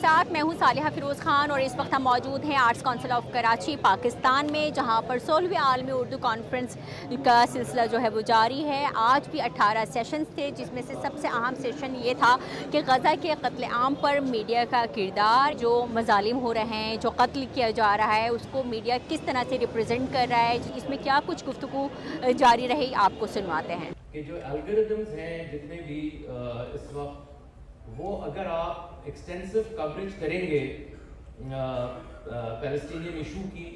साथ मैं हूं सालिहा फिरोज़ खान और इस वक्त हम मौजूद हैं arts council of Karachi Pakistan में, जहां पर 16वीं आलमी उर्दू कॉन्फ्रेंस का सिलसिला जो है वो जारी है। आज भी 18 सेशंस थे, जिसमें से सबसे अहम सेशन ये था कि गज़ा के कत्ल आम पर मीडिया का किरदार, जो मज़ालिम हो रहे हैं, जो कत्ल किया जा रहा है, उसको मीडिया किस तरह से रिप्रेजेंट कर रहा है, इसमें क्या कुछ गुफ्तगू जारी रही, आपको सुनवाते हैं। कि जो एल्गोरिदम्स हैं जितने भी इस वक्त, वो अगर आप एक्सटेंसिव कवरेज करेंगे पैलेस्टीनियन इशू की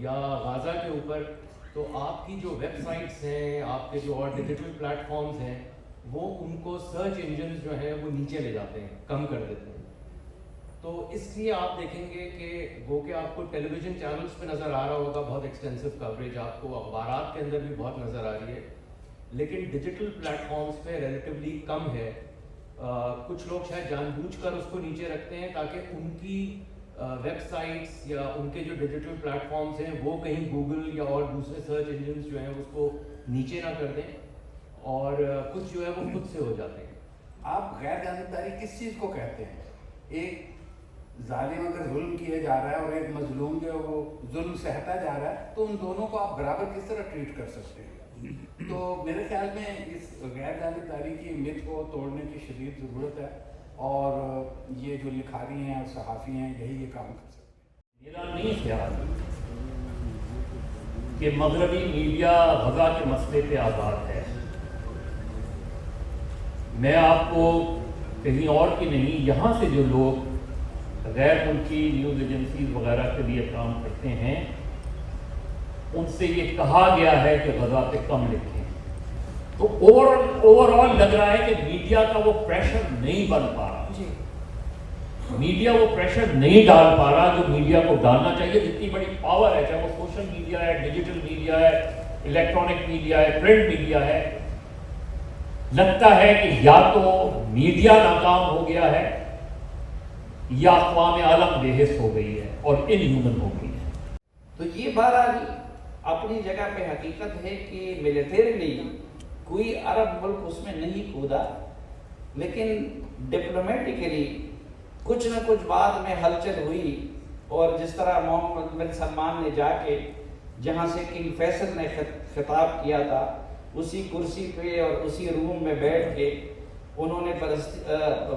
या गाज़ा के ऊपर, तो आपकी जो वेबसाइट्स हैं, आपके जो और डिजिटल प्लेटफॉर्म्स हैं, वो उनको सर्च इंजन जो हैं वो नीचे ले जाते हैं, कम कर देते हैं। तो इसलिए आप देखेंगे कि वो कि आपको टेलीविज़न चैनल्स पे नज़र आ रहा होगा बहुत एक्सटेंसिव कवरेज, आपको अखबारात के अंदर भी बहुत नज़र आ रही है, लेकिन डिजिटल प्लेटफॉर्म्स पे रिलेटिवली कम है। कुछ लोग शायद जानबूझकर उसको नीचे रखते हैं ताकि उनकी वेबसाइट्स या उनके जो डिजिटल प्लेटफॉर्म्स हैं वो कहीं गूगल या और दूसरे सर्च इंजन जो हैं उसको नीचे ना कर दें, और कुछ जो है वो खुद से हो जाते हैं। आप गैर जानबदारी किस चीज़ को कहते हैं? एक जालिम अगर जुल्म किया जा रहा है और एक मजलूम जो वो जुल्म सहता जा रहा है, तो उन दोनों को आप बराबर किस तरह ट्रीट कर सकते हैं? तो मेरे ख्याल में इस गैर जानबदारी की मिथ को तोड़ने की शदीद ज़रूरत है, और ये जो लिखारी हैं और सहाफ़ी हैं यही ये काम कर सकते हैं। मेरा नहीं ख्याल कि मगरबी मीडिया गज़ा के मसले पे आज़ाद है। मैं आपको कहीं और की नहीं, यहाँ से जो लोग गैर मुल्की न्यूज़ एजेंसीज वगैरह के लिए काम करते हैं, उनसे ये कहा गया है कि गज़ा पे कम लिखें। तो ओवरऑल लग रहा है कि मीडिया का वो प्रेशर नहीं बन पा रहा जी। मीडिया वो प्रेशर नहीं डाल पा रहा जो मीडिया को डालना चाहिए। जितनी बड़ी पावर है, चाहे वो सोशल मीडिया है, डिजिटल मीडिया है, इलेक्ट्रॉनिक मीडिया है, प्रिंट मीडिया है, लगता है कि या तो मीडिया नाकाम हो गया है या अक़वाम आलम बेहिस हो गई है और इनह्यूमन हो गई है। तो ये बहरहाल अपनी जगह पे हकीकत है कि मिलिटरीली कोई अरब मुल्क उसमें नहीं कूदा, लेकिन डिप्लोमेटिकली कुछ न कुछ बाद में हलचल हुई, और जिस तरह मोहम्मद बिन सलमान ने जाके जहाँ से किंग फैसल ने खिताब किया था, उसी कुर्सी पे और उसी रूम में बैठ के उन्होंने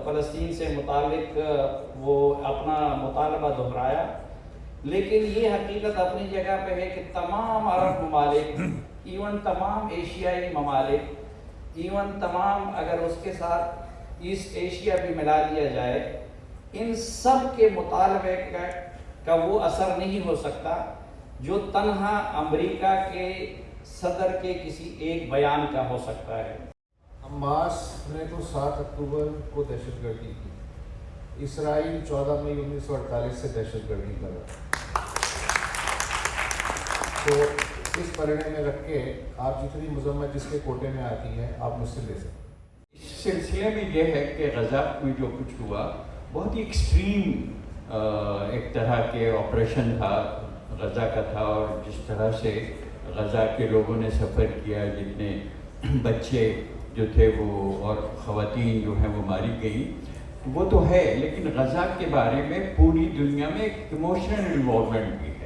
फ़लस्तीन से मुतालिक वो अपना मुतालबा दोहराया। लेकिन ये हकीकत अपनी जगह पे है कि तमाम अरब ममालिक, इवन तमाम एशियाई ममालिक, इवन तमाम अगर उसके साथ ईस्ट एशिया भी मिला लिया जाए, इन सब के मुतालबे का वो असर नहीं हो सकता जो तन्हा अमेरिका के सदर के किसी एक बयान का हो सकता है। हमास ने तो 7 अक्टूबर को दहशतगर्दी की, इसराइल 14 मई 1948 से दहशतगर्दी कर रहा है। तो इस परिणाम में रख के आप जितनी मजम्मत जिसके कोटे में आती है आप मुझसे ले सकते हैं। इस सिलसिले में यह है कि गज़ा में जो कुछ हुआ बहुत ही एक्सट्रीम एक तरह के ऑपरेशन था गज़ा का था, और जिस तरह से गज़ा के लोगों ने सफ़र किया, जितने बच्चे जो थे वो और ख़वातीन जो हैं वो मारी गई, वो तो है, लेकिन गज़ा के बारे में पूरी दुनिया में एक इमोशनल इन्वॉल्वमेंट भी है।